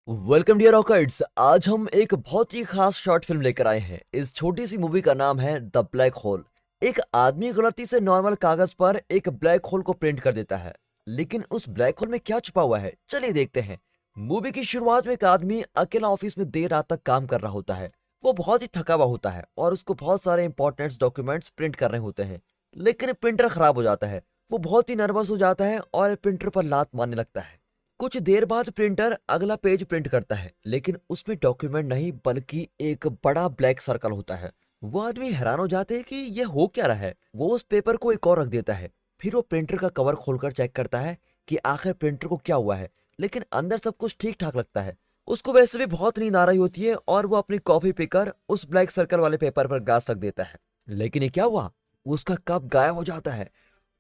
Welcome dear रॉकर्ट्स। आज हम एक बहुत ही खास शॉर्ट फिल्म लेकर आए हैं। इस छोटी सी मूवी का नाम है द ब्लैक होल। एक आदमी गलती से नॉर्मल कागज पर एक ब्लैक होल को प्रिंट कर देता है, लेकिन उस ब्लैक होल में क्या छुपा हुआ है, चलिए देखते हैं। मूवी की शुरुआत में एक आदमी अकेला ऑफिस में देर रात तक काम कर रहा होता है। वो बहुत ही थका हुआ होता है और उसको बहुत सारे इंपॉर्टेंट डॉक्यूमेंट्स प्रिंट करने होते हैं, लेकिन प्रिंटर खराब हो जाता है। वो बहुत ही नर्वस हो जाता है और प्रिंटर पर लात मारने लगता है। कुछ देर बाद प्रिंटर अगला पेज प्रिंट करता है, लेकिन उसमें डॉक्यूमेंट नहीं बल्कि एक बड़ा ब्लैक सर्कल होता है। वो आदमी हैरान हो जाते हैं कि यह हो क्या रहा है। वो उस पेपर को एक और रख देता है। फिर वो प्रिंटर का कवर खोलकर चेक करता है कि आखिर प्रिंटर को क्या हुआ है, लेकिन अंदर सब कुछ ठीक ठाक लगता है। उसको वैसे भी बहुत नींद आ रही होती है और वो अपनी कॉफी पीकर उस ब्लैक सर्कल वाले पेपर पर ग्लास रख देता है। लेकिन ये क्या हुआ, उसका कप गायब हो जाता है।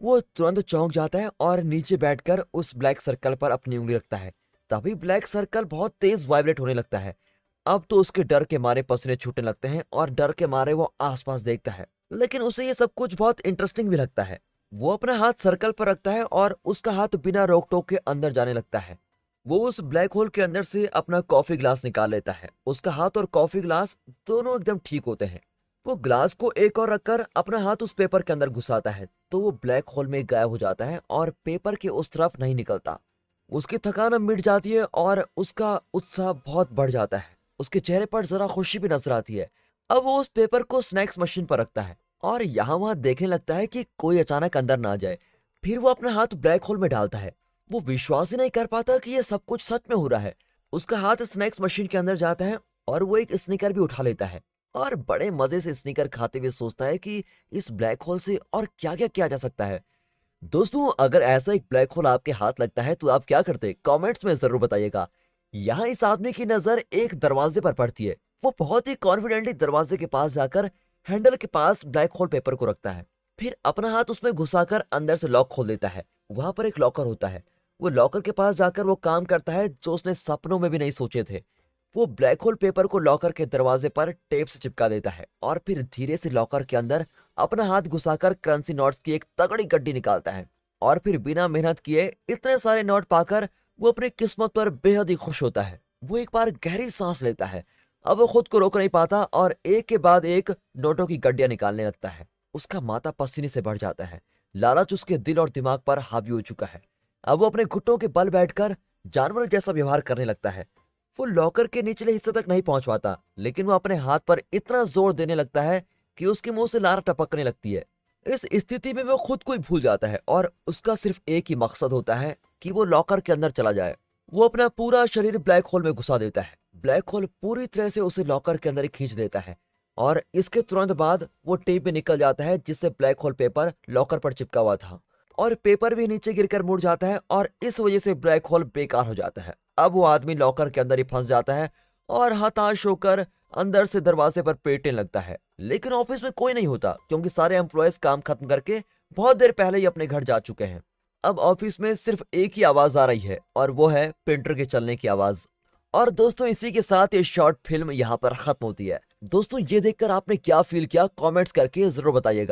वो तुरंत चौंक जाता है और नीचे बैठकर उस ब्लैक सर्कल पर अपनी उंगली रखता है। तभी ब्लैक सर्कल बहुत तेज वाइब्रेट होने लगता है। अब तो उसके डर के मारे पसीने छूटने लगते हैं और डर के मारे वो आसपास देखता है, लेकिन उसे ये सब कुछ बहुत इंटरेस्टिंग भी लगता है। वो अपना हाथ सर्कल पर रखता है और उसका हाथ बिना रोक टोक के अंदर जाने लगता है। वो उस ब्लैक होल के अंदर से अपना कॉफी ग्लास निकाल लेता है। उसका हाथ और कॉफी ग्लास दोनों एकदम ठीक होते हैं। वो ग्लास को एक और रखकर अपना हाथ उस पेपर के अंदर घुसाता है, तो वो ब्लैक होल में गायब हो जाता है और पेपर के उस तरफ नहीं निकलता। उसकी थकान अब मिट जाती है और उसका उत्साह बहुत बढ़ जाता है। उसके चेहरे पर जरा खुशी भी नजर आती है। अब वो उस पेपर को स्नैक्स मशीन पर रखता है और यहाँ वहां देखने लगता है कि कोई अचानक अंदर ना आ जाए। फिर वो अपना हाथ ब्लैक होल में डालता है। वो विश्वास ही नहीं कर पाता कि यह सब कुछ सच में हो रहा है। उसका हाथ स्नैक्स मशीन के अंदर जाता है और वो एक स्निकर भी उठा लेता है और बड़े मजे से स्निकर खाते हुए सोचता है कि इस ब्लैक होल से और क्या क्या किया जा सकता है। दोस्तों, अगर ऐसा एक ब्लैक होल आपके हाथ लगता है तो आप क्या करते, कमेंट्स में जरूर बताइएगा। यहाँ इस आदमी की नजर एक दरवाजे पर पड़ती है। वो बहुत ही कॉन्फिडेंटली दरवाजे के पास जाकर हैंडल के पास ब्लैक होल पेपर को रखता है। फिर अपना हाथ उसमें घुसाकर अंदर से लॉक खोल देता है। वहां पर एक लॉकर होता है। वो लॉकर के पास जाकर वो काम करता है जो उसने सपनों में भी नहीं सोचे थे। वो ब्लैक होल पेपर को लॉकर के दरवाजे पर टेप से चिपका देता है और फिर धीरे से लॉकर के अंदर अपना हाथ घुसाकर करेंसी नोट्स की एक तगड़ी गड्डी निकालता है। और फिर बिना मेहनत किए इतने सारे नोट पाकर वो अपनी किस्मत पर बेहद ही खुश होता है। वो एक बार गहरी सांस लेता है। अब वो खुद को रोक नहीं पाता और एक के बाद एक नोटों की गड्डियां निकालने लगता है। उसका माथा पसीने से भर जाता है। लालच उसके दिल और दिमाग पर हावी हो चुका है। अब वो अपने घुटनों के बल बैठकर जानवर जैसा व्यवहार करने लगता है। वो लॉकर के निचले हिस्से तक नहीं पहुंच पाता, लेकिन वो अपने हाथ पर इतना जोर देने लगता है कि उसके मुंह से लार टपकने लगती है। इस स्थिति में वो खुद को ही भूल जाता है और उसका सिर्फ एक ही मकसद होता है कि वो लॉकर के अंदर चला जाए। वो अपना पूरा शरीर ब्लैक होल में घुसा देता है। ब्लैक होल पूरी तरह से उसे लॉकर के अंदर ही खींच लेता है और इसके तुरंत बाद वो टेप में निकल जाता है जिससे ब्लैक होल पेपर लॉकर पर चिपका हुआ था, और पेपर भी नीचे गिरकर मुड़ जाता है और इस वजह से ब्लैक होल बेकार हो जाता है। अब वो आदमी लॉकर के अंदर ही फंस जाता है और हताश होकर अंदर से दरवाजे पर पेटने लगता है। लेकिन ऑफिस में कोई नहीं होता क्योंकि सारे एम्प्लॉयज काम खत्म करके बहुत देर पहले ही अपने घर जा चुके हैं। अब ऑफिस में सिर्फ एक ही आवाज आ रही है और वो है प्रिंटर के चलने की आवाज। और दोस्तों, इसी के साथ ये शॉर्ट फिल्म यहाँ पर खत्म होती है। दोस्तों, ये देखकर आपने क्या फील किया, कमेंट्स करके जरूर बताइएगा।